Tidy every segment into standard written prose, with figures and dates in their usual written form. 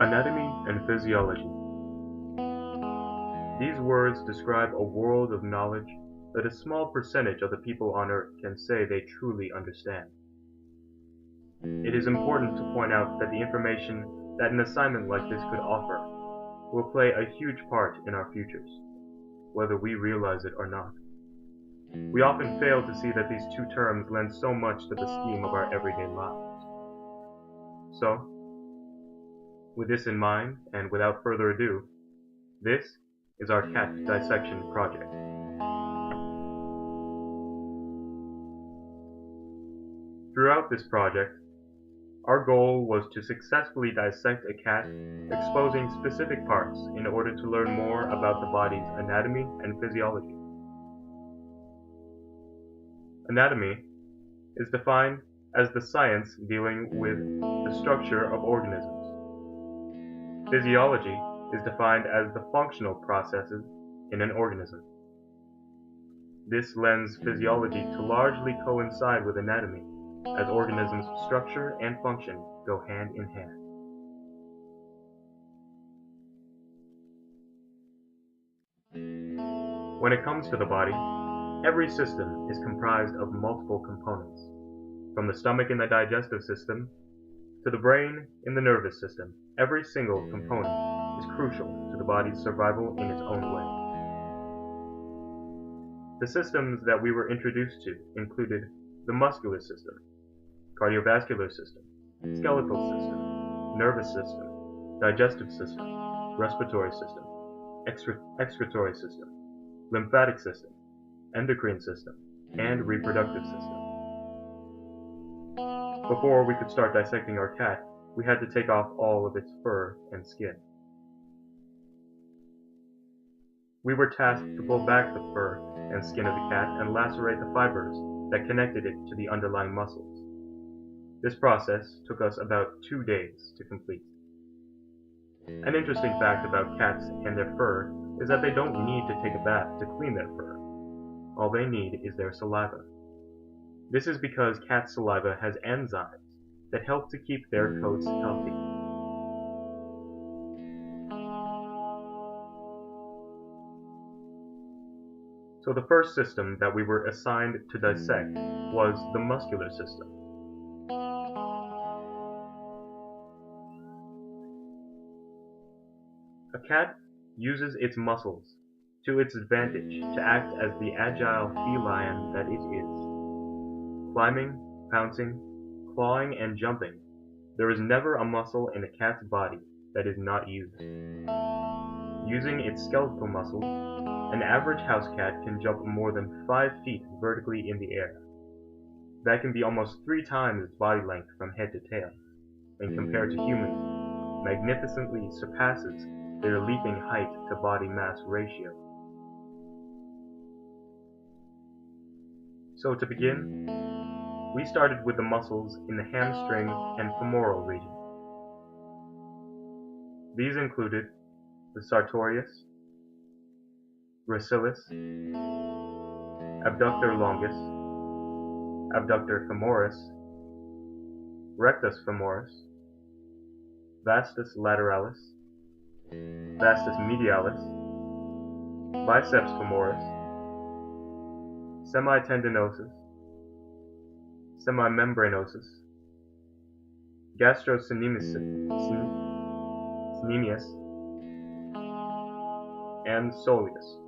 Anatomy and physiology. These words describe a world of knowledge that a small percentage of the people on Earth can say they truly understand. It is important to point out that the information that an assignment like this could offer will play a huge part in our futures, whether we realize it or not. We often fail to see that these two terms lend so much to the scheme of our everyday lives. So, with this in mind, and without further ado, this is our cat dissection project. Throughout this project, our goal was to successfully dissect a cat, exposing specific parts in order to learn more about the body's anatomy and physiology. Anatomy is defined as the science dealing with the structure of organisms. Physiology is defined as the functional processes in an organism. This lends physiology to largely coincide with anatomy, as organisms' structure and function go hand in hand. When it comes to the body, every system is comprised of multiple components, from the stomach in the digestive system to the brain in the nervous system. Every single component is crucial to the body's survival in its own way. The systems that we were introduced to included the muscular system, cardiovascular system, skeletal system, nervous system, digestive system, respiratory system, excretory system, lymphatic system, endocrine system, and reproductive system. Before we could start dissecting our cat, we had to take off all of its fur and skin. We were tasked to pull back the fur and skin of the cat and lacerate the fibers that connected it to the underlying muscles. This process took us about 2 days to complete. An interesting fact about cats and their fur is that they don't need to take a bath to clean their fur. All they need is their saliva. This is because cat saliva has enzymes that help to keep their coats healthy. So the first system that we were assigned to dissect was the muscular system. A cat uses its muscles to its advantage to act as the agile feline that it is. Climbing, pouncing, clawing, and jumping, there is never a muscle in a cat's body that is not used. Using its skeletal muscles, an average house cat can jump more than 5 feet vertically in the air. That can be almost 3 times its body length from head to tail, and compared to humans, magnificently surpasses their leaping height to body mass ratio. So to begin, we started with the muscles in the hamstring and femoral region. These included the sartorius, gracilis, abductor longus, abductor femoris, rectus femoris, vastus lateralis, vastus medialis, biceps femoris, semitendinosus, semimembranosus, gastrocnemius, and soleus.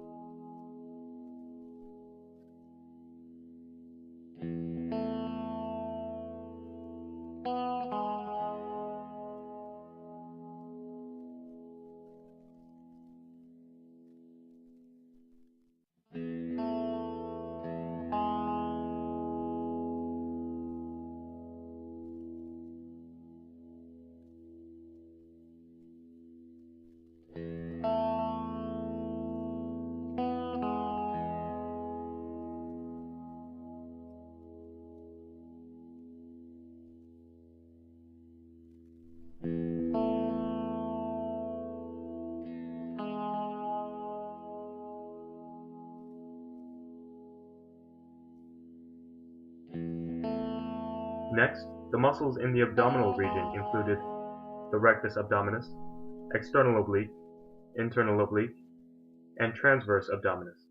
Next, the muscles in the abdominal region included the rectus abdominis, external oblique, internal oblique, and transverse abdominis.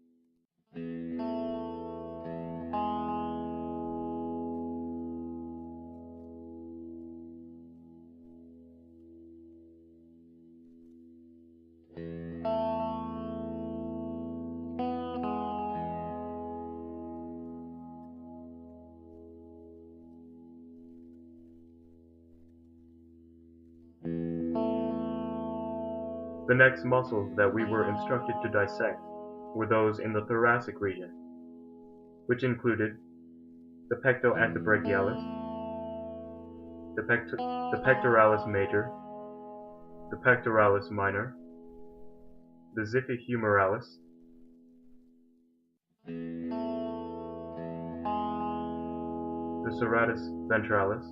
The next muscles that we were instructed to dissect were those in the thoracic region, which included the pectoactobrachialis, the pectoralis major, the pectoralis minor, the xiphi humerales, the serratus ventralis,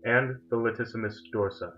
and the latissimus dorsi.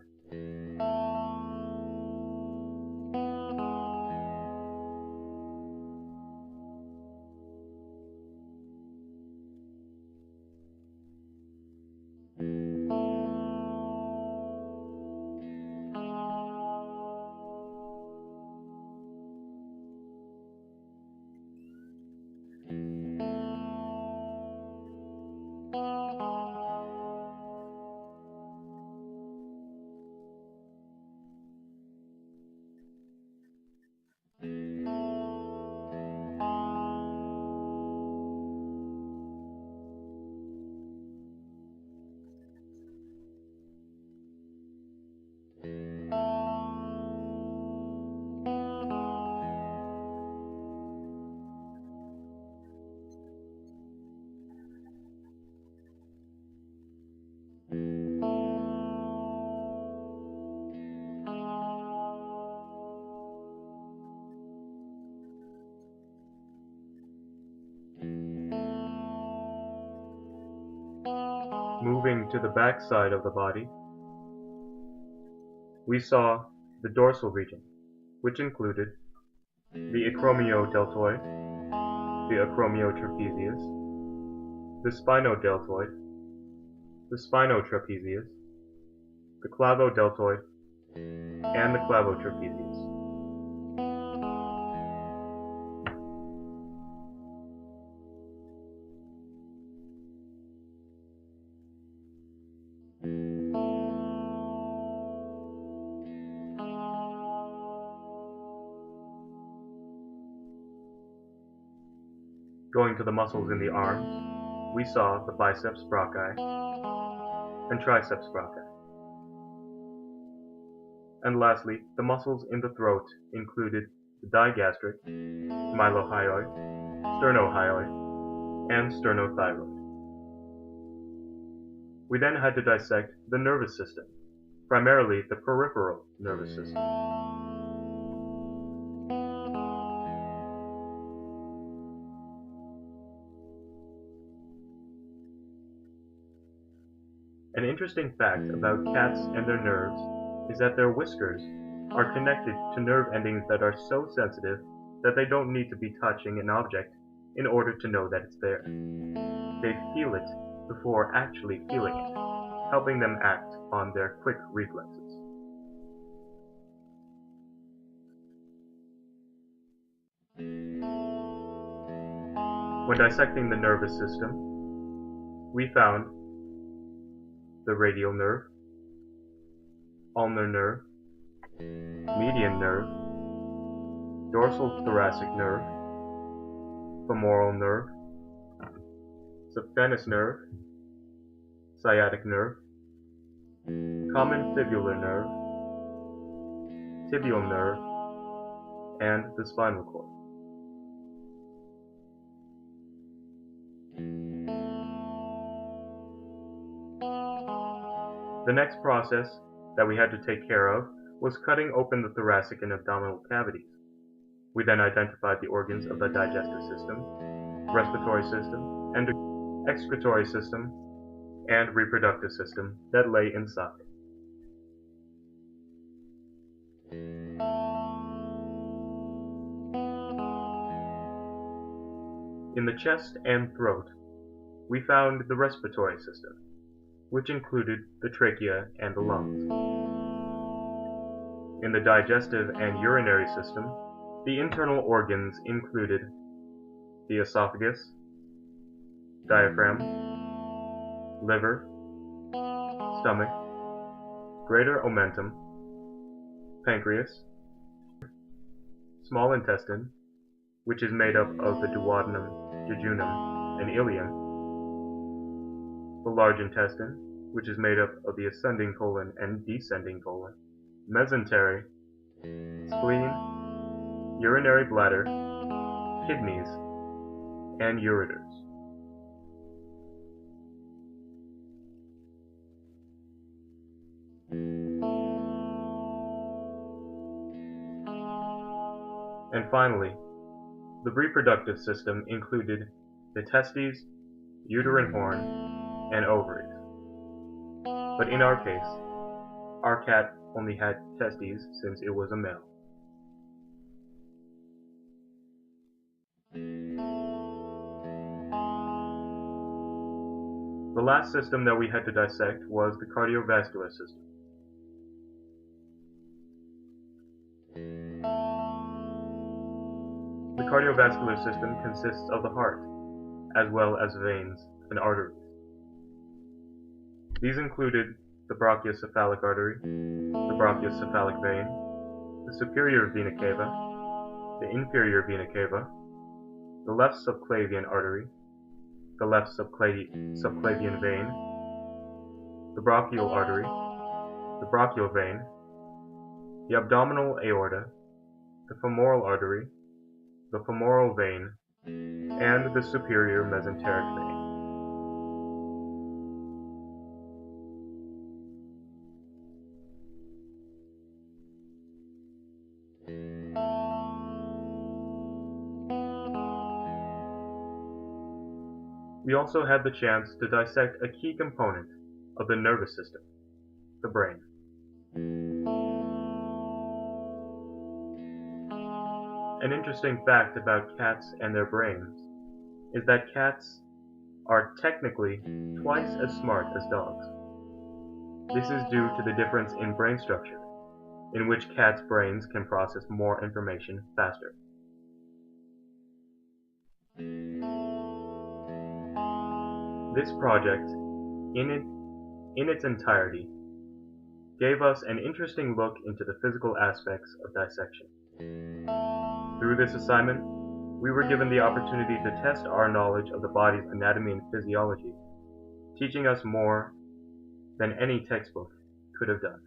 Moving to the back side of the body, we saw the dorsal region, which included the acromiodeltoid, the acromiotrapezius, the spinodeltoid, the spinotrapezius, the clavodeltoid, and the clavotrapezius. Going to the muscles in the arms, we saw the biceps brachii and triceps brachii. And lastly, the muscles in the throat included the digastric, mylohyoid, sternohyoid, and sternothyroid. We then had to dissect the nervous system, primarily the peripheral nervous system. An interesting fact about cats and their nerves is that their whiskers are connected to nerve endings that are so sensitive that they don't need to be touching an object in order to know that it's there. They feel it before actually feeling it, helping them act on their quick reflexes. When dissecting the nervous system, we found the radial nerve, ulnar nerve, median nerve, dorsal thoracic nerve, femoral nerve, saphenous nerve, sciatic nerve, common fibular nerve, tibial nerve, and the spinal cord. The next process that we had to take care of was cutting open the thoracic and abdominal cavities. We then identified the organs of the digestive system, respiratory system, and excretory system, and reproductive system that lay inside. In the chest and throat, we found the respiratory system, which included the trachea and the lungs. In the digestive and urinary system, the internal organs included the esophagus, diaphragm, liver, stomach, greater omentum, pancreas, small intestine, which is made up of the duodenum, jejunum, and ileum, the large intestine, which is made up of the ascending colon and descending colon, mesentery, spleen, urinary bladder, kidneys, and ureters. And finally, the reproductive system included the testes, uterine horn, and ovaries. But in our case, our cat only had testes since it was a male. The last system that we had to dissect was the cardiovascular system. The cardiovascular system consists of the heart, as well as veins and arteries. These included the brachiocephalic artery, the brachiocephalic vein, the superior vena cava, the inferior vena cava, the left subclavian artery, the left subclavian vein, the brachial artery, the brachial vein, the abdominal aorta, the femoral artery, the femoral vein, and the superior mesenteric vein. We also had the chance to dissect a key component of the nervous system, the brain. An interesting fact about cats and their brains is that cats are technically twice as smart as dogs. This is due to the difference in brain structure, in which cats' brains can process more information faster. This project, in its entirety, gave us an interesting look into the physical aspects of dissection. Through this assignment, we were given the opportunity to test our knowledge of the body's anatomy and physiology, teaching us more than any textbook could have done.